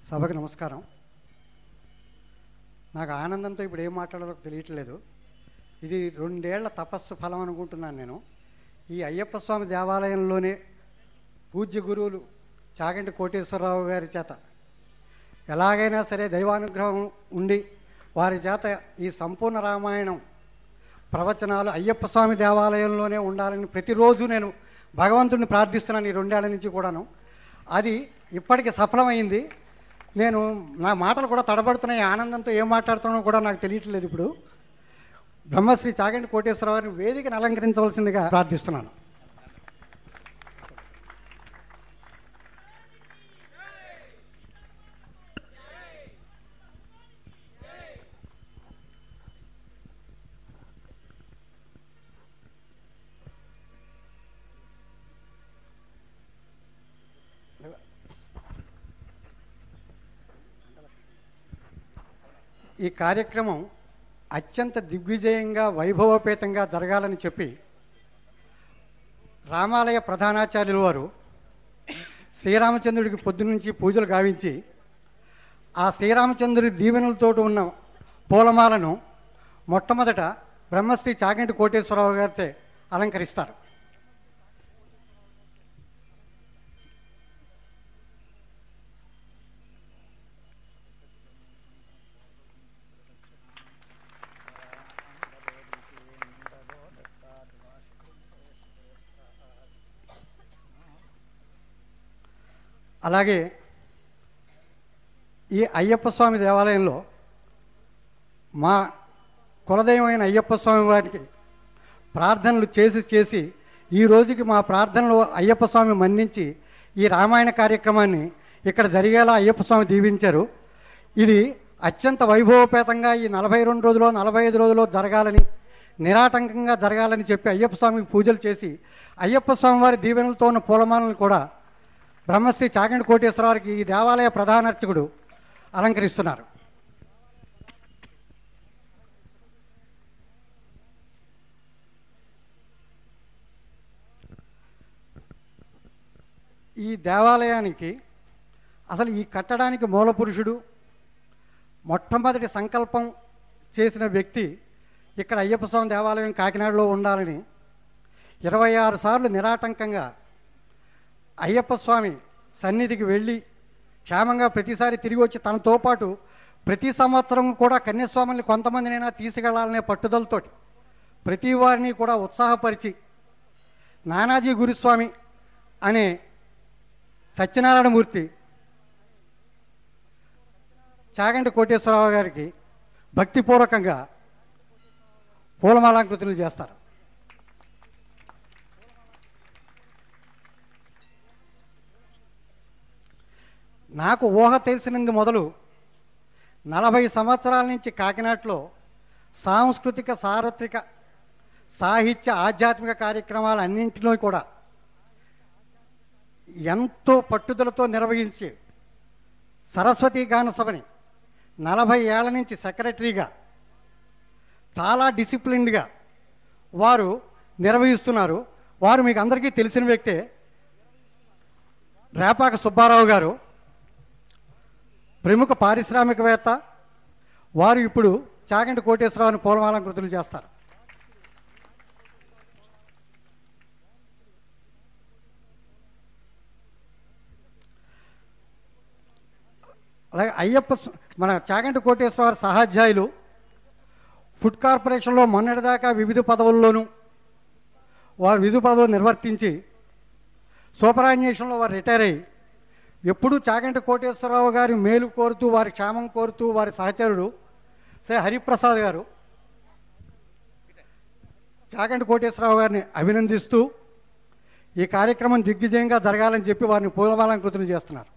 సభకి నమస్కారం. నాకు ఆనందంతో ఇప్పుడు ఏం మాట్లాడాలో తెలియట్లేదు. ఇది 2 ఏళ్ల తపస్సు ఫలం అనుకుంటున్నాను నేను. ఈ అయ్యప్ప స్వామి దేవాలయంలోనే పూజ్య గురువులు చాగంటి కోటేశ్వరరావు గారి చేత ఎలాగైనా సరే దైవానుగ్రహం ఉండి వారి చేత ఈ సంపూర్ణ రామాయణం ప్రవచనాలు అయ్యప్ప స్వామి దేవాలయంలోనే ఉండాలని ప్రతిరోజు నేను భగవంతుడిని ప్రార్థిస్తున్నాను ఈ 2 ఏళ్ల నుంచి కూడాను. అది ఇప్పటికి సఫలమైంది. నేను నా మాటలు కూడా తడబడుతున్నాయి. ఆనందంతో ఏం మాట్లాడుతున్నానో కూడా నాకు తెలియట్లేదు. ఇప్పుడు బ్రహ్మశ్రీ చాగంటి కోటేశ్వరరావు గారిని వేదికను అలంకరించవలసిందిగా ప్రార్థిస్తున్నాను. ఈ కార్యక్రమం అత్యంత దిగ్విజయంగా వైభవోపేతంగా జరగాలని చెప్పి రామాలయ ప్రధానాచార్యుల వారు శ్రీరామచంద్రుడికి పొద్దునుంచి పూజలు గావించి ఆ శ్రీరామచంద్రుడి దీవెనలతో ఉన్న పూలమాలను మొట్టమొదట బ్రహ్మశ్రీ చాగంటి కోటేశ్వరరావు గారితో అలంకరిస్తారు. అలాగే ఈ అయ్యప్ప స్వామి దేవాలయంలో మా కులదైవమైన అయ్యప్ప స్వామి వారికి ప్రార్థనలు చేసి ఈ రోజుకి మా ప్రార్థనలు అయ్యప్ప స్వామి మన్నించి ఈ రామాయణ కార్యక్రమాన్ని ఇక్కడ జరిగేలా అయ్యప్ప స్వామి దీవించారు. ఇది అత్యంత వైభవపేతంగా ఈ 42 రోజులో 45 రోజుల్లో జరగాలని నిరాటంకంగా జరగాలని చెప్పి అయ్యప్ప స్వామికి పూజలు చేసి అయ్యప్ప స్వామి వారి దీవెనలతో ఉన్న పూలమాలను కూడా బ్రహ్మశ్రీ చాగంటి కోటేశ్వరరావుకి ఈ దేవాలయ ప్రధాన అర్చకుడు అలంకరిస్తున్నారు. ఈ దేవాలయానికి అసలు ఈ కట్టడానికి మూల పురుషుడు మొట్టమొదటి సంకల్పం చేసిన వ్యక్తి ఇక్కడ అయ్యప్ప స్వామి దేవాలయం కాకినాడలో ఉండాలని 26 సార్లు నిరాటంకంగా అయ్యప్ప స్వామి సన్నిధికి వెళ్ళి క్షేమంగా ప్రతిసారి తిరిగి వచ్చి తనతో పాటు ప్రతి సంవత్సరం కూడా కన్యాస్వాముల్ని కొంతమందినైనా తీసుకెళ్లాలనే పట్టుదలతోటి ప్రతి వారిని కూడా ఉత్సాహపరిచి నానాజీ గురుస్వామి అనే సత్యనారాయణమూర్తి చాగంటి కోటేశ్వరరావు గారికి భక్తిపూర్వకంగా పూలమాలాకృతులు చేస్తారు. నాకు ఊహ తెలిసినందు మొదలు 40 సంవత్సరాల నుంచి కాకినాడలో సాంస్కృతిక సార్వత్రిక సాహిత్య ఆధ్యాత్మిక కార్యక్రమాలన్నింటిలో కూడా ఎంతో పట్టుదలతో నిర్వహించి సరస్వతీ గాన సభని 40 ఏళ్ల నుంచి సెక్రటరీగా చాలా డిసిప్లిన్డ్గా వారు నిర్వహిస్తున్నారు. వారు మీకు అందరికీ తెలిసిన వ్యక్తే. రేపాక సుబ్బారావు గారు ప్రముఖ పారిశ్రామికవేత్త. వారు ఇప్పుడు చాగంటి కోటేశ్వరరావుని పూలమాలంకృతులు చేస్తారు. అలాగే మన చాగంటి కోటేశ్వరరావు సహాధ్యాయులు ఫుడ్ కార్పొరేషన్లో మొన్నటిదాకా వివిధ పదవుల్లోనూ వారు వివిధ పదవులు నిర్వర్తించి సూపరాన్వేషణలో వారు రిటైర్ అయ్యి ఎప్పుడూ చాగంటి కోటేశ్వరరావు గారి మేలు కోరుతూ వారి క్షేమం కోరుతూ వారి సహచరుడు శ్రీ హరిప్రసాద్ గారు చాగంటి కోటేశ్వరరావు గారిని అభినందిస్తూ ఈ కార్యక్రమం దిగ్విజయంగా జరగాలని చెప్పి వారిని పూలమాలంకృతులు చేస్తున్నారు.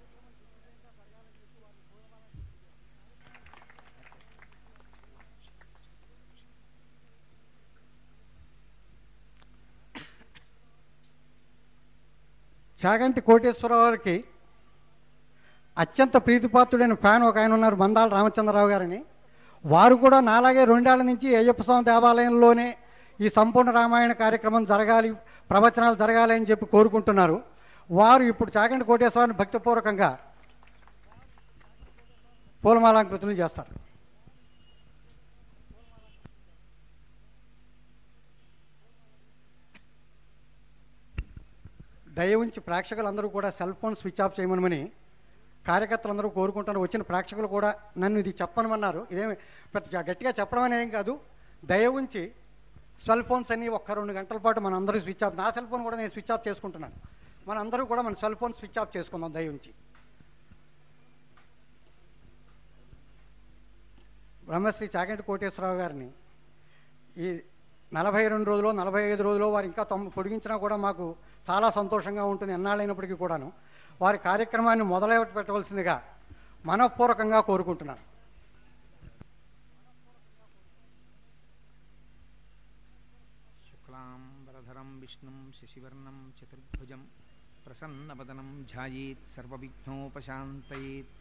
చాగంటి కోటేశ్వరరావు గారికి అత్యంత ప్రీతిపాత్రుడైన ఫ్యాన్ ఒక ఆయన ఉన్నారు, మందాల రామచంద్రరావు గారని. వారు కూడా నాలాగే 2 ఏళ్ల నుంచి అయ్యప్ప స్వామి దేవాలయంలోనే ఈ సంపూర్ణ రామాయణ కార్యక్రమం జరగాలి, ప్రవచనాలు జరగాలి అని చెప్పి కోరుకుంటున్నారు. వారు ఇప్పుడు చాగంటి కోటేశ్వరరావుని భక్తిపూర్వకంగా పూలమాలాంకృతులు చేస్తారు. దయ ఉంచి ప్రేక్షకులందరూ కూడా సెల్ ఫోన్ స్విచ్ ఆఫ్ చేయమని కార్యకర్తలందరూ కోరుకుంటాను. వచ్చిన ప్రేక్షకులు కూడా నన్ను ఇది చెప్పనమన్నారు. ఇదేమి గట్టిగా చెప్పడం అనేం కాదు. దయ ఉంచి సెల్ ఫోన్స్ అన్నీ 1-2 గంటల పాటు మన అందరూ స్విచ్ ఆఫ్, నా సెల్ ఫోన్ కూడా నేను స్విచ్ ఆఫ్ చేసుకుంటున్నాను. మనందరూ కూడా మన సెల్ ఫోన్ స్విచ్ ఆఫ్ చేసుకుందాం దయ ఉంచి. బ్రహ్మశ్రీ చాగంటి కోటేశ్వరరావు గారిని ఈ 42 రోజులు 45 రోజులు వారు ఇంకా పొడిగించినా కూడా మాకు చాలా సంతోషంగా ఉంటుంది. ఎన్నాళ్ళైనప్పటికీ కూడాను వారి కార్యక్రమాన్ని మొదలు పెట్టవలసిందిగా మనఃపూర్వకంగా కోరుకుంటున్నాను. శుక్లాంబరధరం విష్ణుం శశివర్ణం చతుర్భుజం ప్రసన్నవదనం ధ్యాయేత్ సర్వవిఘ్నోపశాంతయేత్.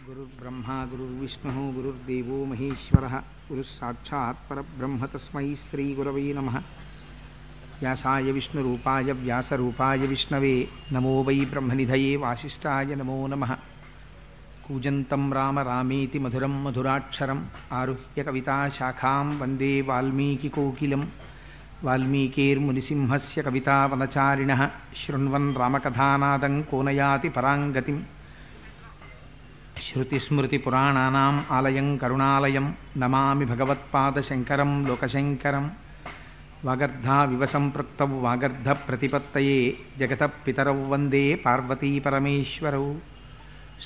గురుర్బ్రహ్మా గురుర్విష్ణుః గురుర్దేవో మహేశ్వరః గురుస్సాక్షాత్ పరబ్రహ్మ తస్మై శ్రీగురవే నమః. వ్యాసాయ విష్ణురూపాయ వ్యాసరూపాయ విష్ణవే నమో వై బ్రహ్మనిధయే వాసిష్ఠాయ నమో నమః. కూజంతం రామ రామేతి మధురం మధురాక్షరం ఆరుహ్య కవితాశాఖాం వందే వాల్మీకికోకిలం. వాల్మీకేర్మునిసింహస్య కవితావనచారిణః శృణ్వన్ రామకథానాదం కోనయాతి పరాంగతిం. శృతిస్మృతిపురాణానాం ఆలయం కరుణాలయం నమామి భగవత్పాదశంకరం లోకశంకరం. వాగర్ధావివ సంపృక్తౌ వాగర్ధప్రతిపత్తయే జగతః పితరౌ వందే పార్వతీపరమేశ్వరౌ.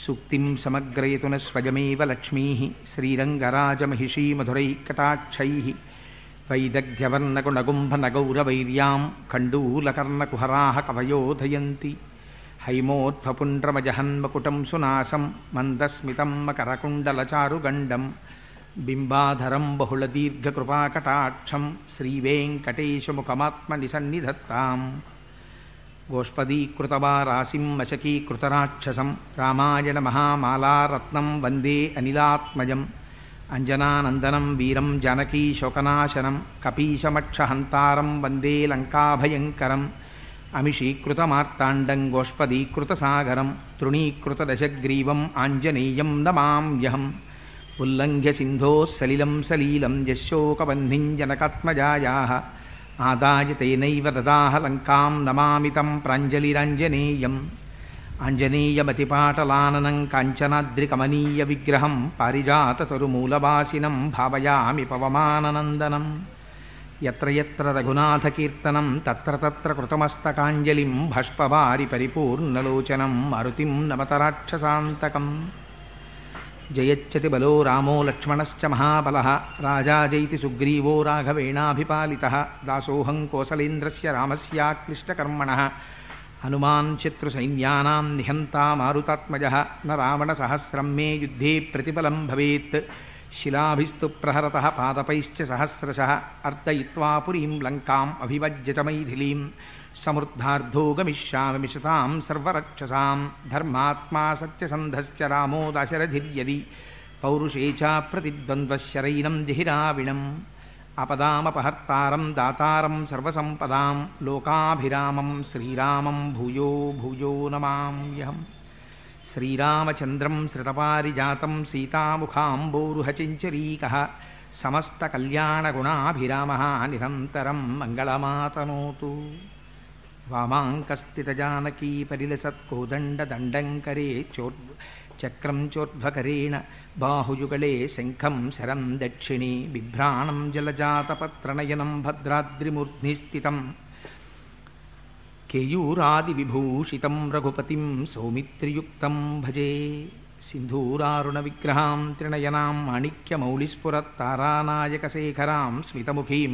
సూక్తిం సమగ్రయతున స్వయమేవ లక్ష్మీః శ్రీరంగరాజమహిషీమధురైకటాక్షైః. వైదగ్ధ్యవర్ణగుణగుంభనగౌరవైర్యాం కండూలకర్ణకుహరాः కవయోధయంతి. హైమోత్ఫపుండ్రమజహన్మకుటం సునాసం మందస్మితం మకరకుండలచారుగండం. బింబాధరం బహుళదీర్ఘకృపాకటాక్షం శ్రీవేంకటేశముఖమాత్మనిసన్నిధత్తాం. గోష్పదీకృతవారాసిం మశకీకృతరాక్షసం రామాయణ మహామాలారత్నం వందే అనిలాత్మజం. అంజనానందనం వీరం జానకీశోకనాశనం కపీశమక్షహంతారం వందే లంకాభయంకరం. అమిషీకృతమార్తాండం గోష్పదీకృతసాగరం తృణీకృతదశగ్రీవం ఆంజనేయం నమామ్యహం. ఉల్లంఘ్య సింధోః సలిలం సలీలం యశోకబంధిం జనకాత్మజాయాః. ఆదాయ తేనైవ దదాహ లంకాం నమామి తం ప్రాంజలిరాంజనేయం. ఆంజనేయమతిపాటలాననం కాంచనాద్రికమనీయ విగ్రహం పారిజాతతరుమూలవాసినం భావయామి పవమాననందనం. యత్ర యత్ర రఘునాథకీర్తనం తత్ర తత్ర కృతమస్తకాంజలిం భష్పవారి పరిపూర్ణలోచనం మారుతిం నమత రాక్షసాంతకం. జయచ్చతి బలో రామో లక్ష్మణశ్చ మహాబలః రాజా జైతి సుగ్రీవో రాఘవేణాభిపాలితః. దాసోహం కోసలేంద్రస్య రామస్యాక్లిష్టకర్మణః హనుమాన్ శత్రుసైన్యానాం నిహంతా మారుతాత్మజః. న రావణసహస్రం మే యుద్ధే ప్రతిఫలం భవేత్. శిలాభిస్తు ప్రహరతః పాదపైశ్చ సహస్రశః. అర్దయిత్వా పురీం లంకాం అభివజ్య చ మైథిలీం. సమృద్ధార్థో గమిష్యామి మిషతాం సర్వరక్షసాం. ధర్మాత్మా సత్యసంధశ్చ రామో దాశరథిర్యది. పౌరుషే చ ప్రతిద్వంద్వశరైనం జహిరావిణం. ఆపదామపహర్తారం దాతారం సర్వసంపదాం. లోకాభిరామం శ్రీరామం భూయో భూయో నమామ్యహం. శ్రీరామచంద్రం శ్రితపారిజాతం సీతాముఖాంబోరుహచించరీకః. సమస్తకల్యాణగుణాభిరామः నిరంతరం మంగళమాతనోతు. వామాంకస్థితజానకీ పరిలసత్కోదండదండంకరే చక్రం చోర్ధ్వకరేణ బాహుయుగళే శంఖం శరం దక్షిణే. బిభ్రాణం జలజాతపత్రనయనం భద్రాద్రిమూర్ధ్ని స్థితం. కేయూరాదివిభూషితం రఘుపతిం సౌమిత్రియుక్తం భజే. సింధూరారుణ విగ్రహాం త్రినయనాం మాణిక్యమౌళిస్ఫురత్తారానాయకశేఖరాం స్మితముఖీం